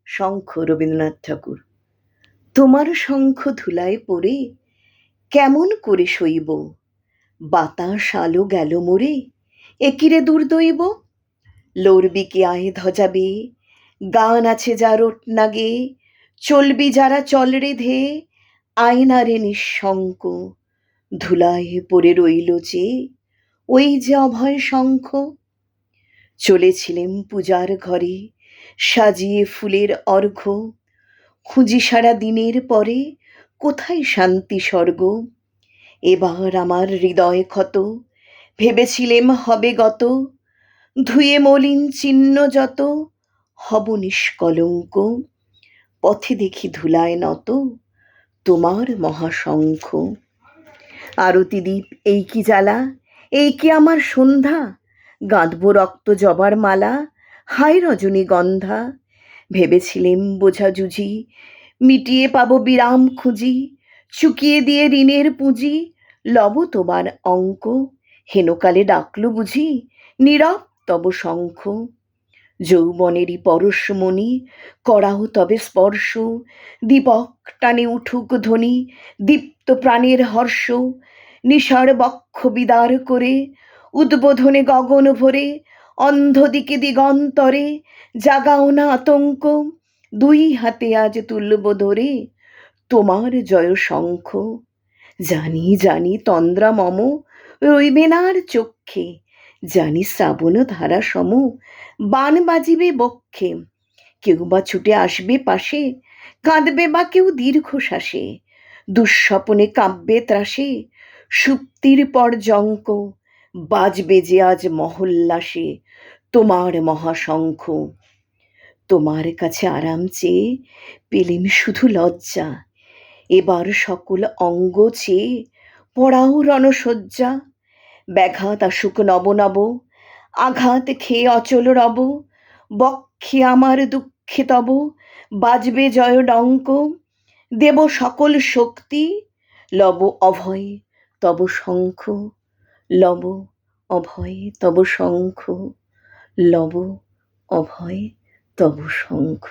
শঙ্খ রবীন্দ্রনাথ ঠাকুর। তোমার শঙ্খ ধুলায় পড়ে কেমন করে সইব, বাতাস আলো গেল মোরে, একিরে দুর্দৈব। লড়বি কি আয় ধ্বজা বেয়ে, গান আছে যার ওঠনা গেয়ে, চলবি যারা চল রে ধেয়ে, আয়নারে নিঃশঙ্ক, ধুলায় পড়ে রইল চেয়ে ওই যে অভয় শঙ্খ। চলেছিলেম পূজার ঘরে সাজিয়ে ফুলের অর্ঘ্য, খুঁজি সারা দিনের পরে কোথায় শান্তি স্বর্গ। এবার আমার হৃদয় ক্ষত, ভেবেছিলেম হবে গত, ধুয়ে মলিন চিহ্ন যত, হব নিষ্কলঙ্ক। পথে দেখি ধুলায় নত তোমার মহাশঙ্খ। আরতি দ্বীপ এই কি জ্বালা, এই কি আমার সন্ধ্যা, গাঁথব রক্ত জবার মালা, হায় রজনীগন্ধা। ভেবেছিলেম বোঝা জুঝি, মিটিয়ে পাবো বিরাম খুঁজি, চুকিয়ে দিয়ে ঋণের পুঁজি, লব তোমার অঙ্ক। হেনকালে ডাকলো বুঝি, নীরব তব শঙ্খ। যৌবনেরই পরশমণি, করাও তবে স্পর্শ, দীপক টানে উঠুক ধ্বনি, দীপ্ত প্রাণের হর্ষ। নিশার বক্ষ বিদার করে, উদ্বোধনে গগন ভরে, অন্ধ দিকে দিগন্তরে, জাগাও না আতঙ্ক। দুই হাতে আজ তুলব ধরে তোমার জয় শঙ্খ। জানি জানি তন্দ্রা মম রইবে না আর চক্ষে, জানি শ্রাবণ ধারা সম বান বাজিবে বক্ষে। কেউ বা ছুটে আসবে পাশে, কাঁদবে বা কেউ দীর্ঘশ্বাসে, দুঃস্বপনে কাব্যে ত্রাসে, সুপ্তির পর জঙ্ক। বাজবে যে আজ মহোল্লাসে তোমার মহাশঙ্খ। তোমার কাছে আরাম চেয়ে পেলেম শুধু লজ্জা, এবার সকল অঙ্গ চেয়ে পড়াও রণশয্যা। ব্যাঘাত আসুক নব নব, আঘাত খেয়ে অচল রব, বক্ষে আমার দুঃখে তব বাজবে জয় ডঙ্ক। দেব সকল শক্তি, লব অভয় তব শঙ্খ, লব অভয় তব শঙ্খ, লব অভয় তব শঙ্খ।